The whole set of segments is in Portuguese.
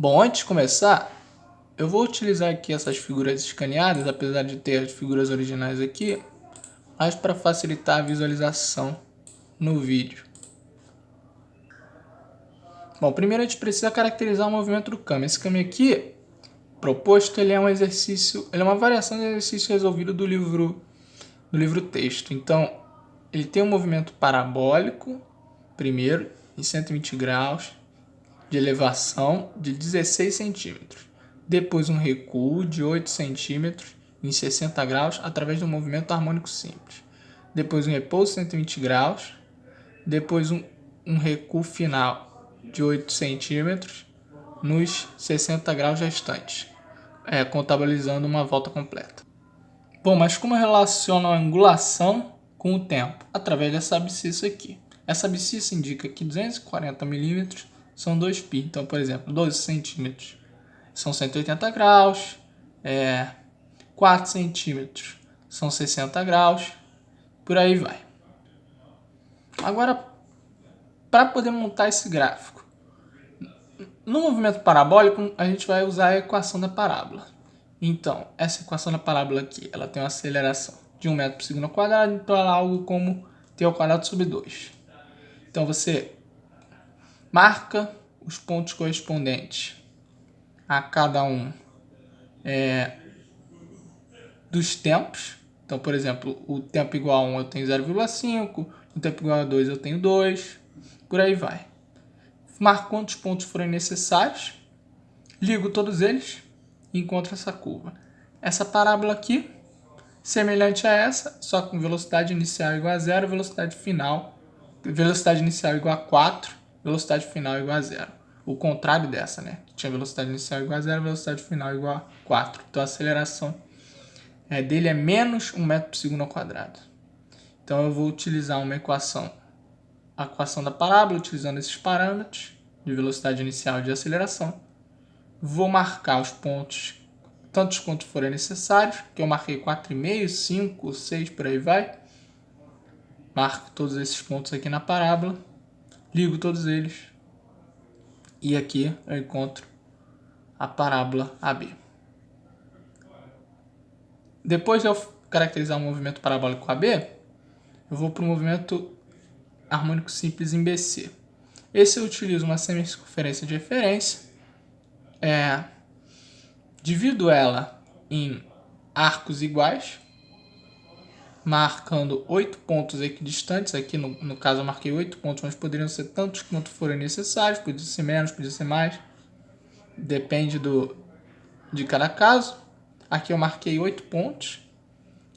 Bom, antes de começar, eu vou utilizar aqui essas figuras escaneadas, apesar de ter as figuras originais aqui, mas para facilitar a visualização no vídeo. Bom, primeiro a gente precisa caracterizar o movimento do kami. Esse kami aqui, proposto, ele é um exercício, ele é uma variação do exercício resolvido do livro texto. Então, ele tem um movimento parabólico, primeiro, em 120 graus, de elevação de 16 centímetros. Depois um recuo de 8 centímetros em 60 graus através de um movimento harmônico simples. Depois um repouso de 120 graus. Depois um recuo final de 8 centímetros nos 60 graus restantes, contabilizando uma volta completa. Bom, mas como eu relaciono a angulação com o tempo? Através dessa abscissa aqui. Essa abscissa indica que 240 milímetros são 2 π. Então, por exemplo, 12 centímetros são 180 graus, 4 centímetros são 60 graus, por aí vai. Agora, para poder montar esse gráfico, no movimento parabólico, a gente vai usar a equação da parábola. Então, essa equação da parábola aqui, ela tem uma aceleração de 1 metro por segundo ao quadrado, então ela é algo como t ao quadrado sobre 2. Então, você marca os pontos correspondentes a cada um dos tempos. Então, por exemplo, o tempo igual a 1 eu tenho 0,5, o tempo igual a 2 eu tenho 2, por aí vai. Marco quantos pontos forem necessários, ligo todos eles e encontro essa curva. Essa parábola aqui, semelhante a essa, só com velocidade inicial igual a 0, velocidade inicial igual a 4, velocidade final igual a 0. O contrário dessa, né? Que tinha velocidade inicial igual a 0, velocidade final igual a 4. Então a aceleração dele é menos 1 metro por segundo ao quadrado. Então eu vou utilizar uma equação, a equação da parábola, utilizando esses parâmetros de velocidade inicial e de aceleração. Vou marcar os pontos, tantos quanto forem necessários, que eu marquei 4,5, 5, 6, por aí vai. Marco todos esses pontos aqui na parábola, ligo todos eles, e aqui eu encontro a parábola AB. Depois de eu caracterizar o movimento parabólico AB, eu vou para o movimento harmônico simples em BC. Esse eu utilizo uma semicircunferência de referência, divido ela em arcos iguais, marcando 8 pontos equidistantes. Aqui no caso eu marquei 8 pontos, mas poderiam ser tantos quanto forem necessários, podia ser menos, podia ser mais, depende de cada caso. Aqui eu marquei 8 pontos,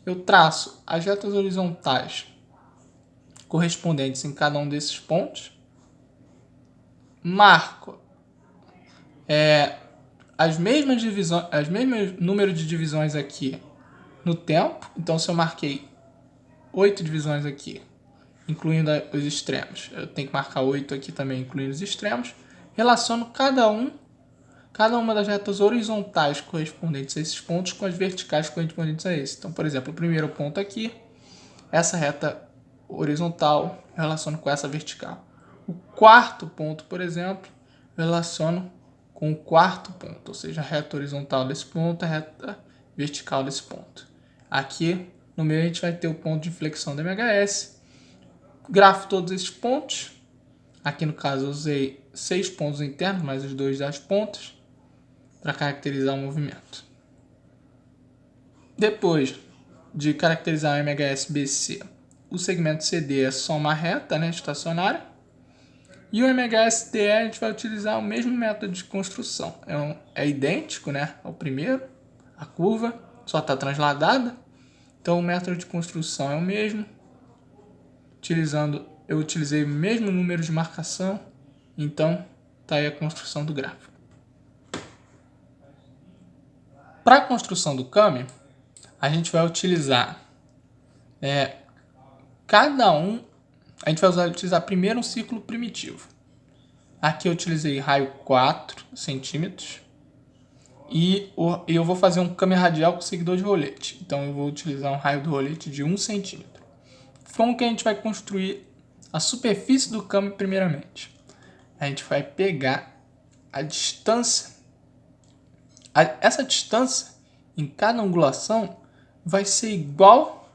eu traço as retas horizontais correspondentes em cada um desses pontos, marco as mesmas número de divisões aqui no tempo. Então, se eu marquei 8 divisões aqui, incluindo os extremos, eu tenho que marcar 8 aqui também, incluindo os extremos. Relaciono cada uma das retas horizontais correspondentes a esses pontos com as verticais correspondentes a esse. Então, por exemplo, o primeiro ponto aqui, essa reta horizontal eu relaciono com essa vertical. O quarto ponto, por exemplo, eu relaciono com o quarto ponto, ou seja, a reta horizontal desse ponto, a reta vertical desse ponto. Aqui no meio a gente vai ter o ponto de inflexão da MHS. Grafo todos esses pontos. Aqui no caso eu usei 6 pontos internos, mais os 2 das pontas, para caracterizar o movimento. Depois de caracterizar o MHS BC, o segmento CD é só uma reta, né, estacionária. E o MHSDE a gente vai utilizar o mesmo método de construção. É idêntico, né, ao primeiro, a curva só está transladada. Então o método de construção é o mesmo. Eu utilizei o mesmo número de marcação. Então está aí a construção do gráfico. Para a construção do kami, a gente vai utilizar a gente vai utilizar primeiro um círculo primitivo. Aqui eu utilizei raio 4 centímetros. E eu vou fazer um kami radial com seguidor de rolete. Então eu vou utilizar um raio do rolete de 1 centímetro. Como que a gente vai construir a superfície do kami primeiramente? A gente vai pegar a distância essa distância em cada angulação vai ser igual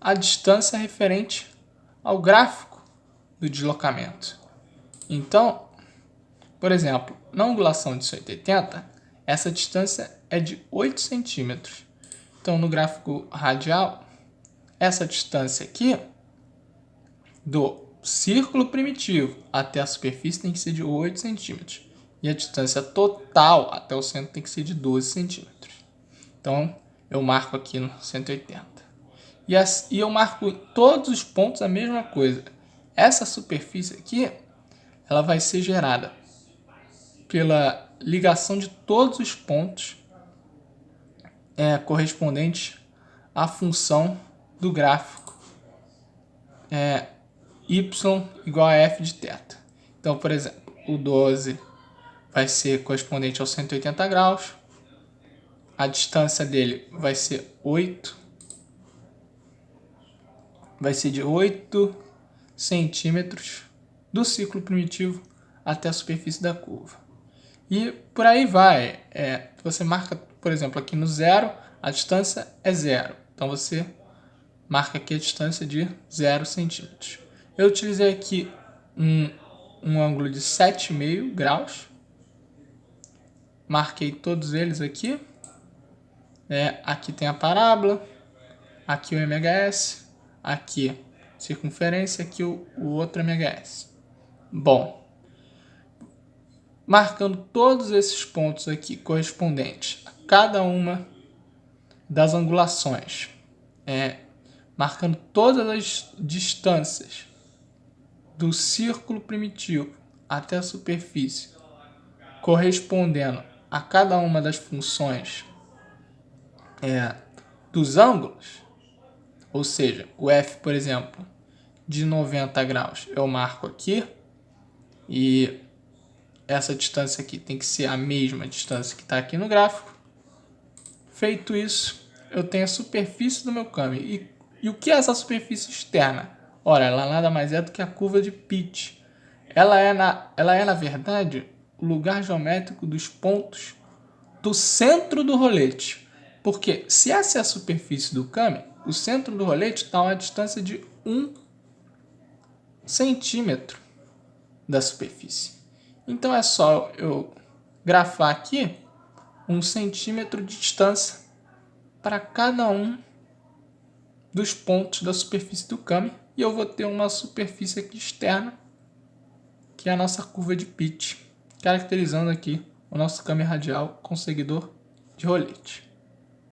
à distância referente ao gráfico do deslocamento. Então, por exemplo, na angulação de 180, essa distância é de 8 centímetros. Então, no gráfico radial, essa distância aqui do círculo primitivo até a superfície tem que ser de 8 centímetros. E a distância total até o centro tem que ser de 12 centímetros. Então, eu marco aqui no 180. E eu marco em todos os pontos a mesma coisa. Essa superfície aqui, ela vai ser gerada pela ligação de todos os pontos correspondentes à função do gráfico y igual a f de θ. Então, por exemplo, o 12 vai ser correspondente aos 180 graus, a distância dele vai ser 8, vai ser de 8 centímetros do círculo primitivo até a superfície da curva. E por aí vai. Você marca, por exemplo, aqui no 0, a distância é 0. Então você marca aqui a distância de 0 centímetros. Eu utilizei aqui um ângulo de 7,5 graus. Marquei todos eles aqui. Aqui tem a parábola, aqui o MHS, aqui circunferência, aqui o outro MHS. Bom, marcando todos esses pontos aqui correspondentes a cada uma das angulações, marcando todas as distâncias do círculo primitivo até a superfície, correspondendo a cada uma das funções dos ângulos, ou seja, o F, por exemplo, de 90 graus, eu marco aqui, e essa distância aqui tem que ser a mesma distância que está aqui no gráfico. Feito isso, eu tenho a superfície do meu câmbio. E o que é essa superfície externa? Ora, ela nada mais é do que a curva de Pitt. Ela é, na verdade, o lugar geométrico dos pontos do centro do rolete. Porque se essa é a superfície do câmbio, o centro do rolete está a uma distância de 1 centímetro da superfície. Então é só eu grafar aqui 1 centímetro de distância para cada um dos pontos da superfície do câmbio, e eu vou ter uma superfície aqui externa, que é a nossa curva de Pitt, caracterizando aqui o nosso câmbio radial com seguidor de rolete.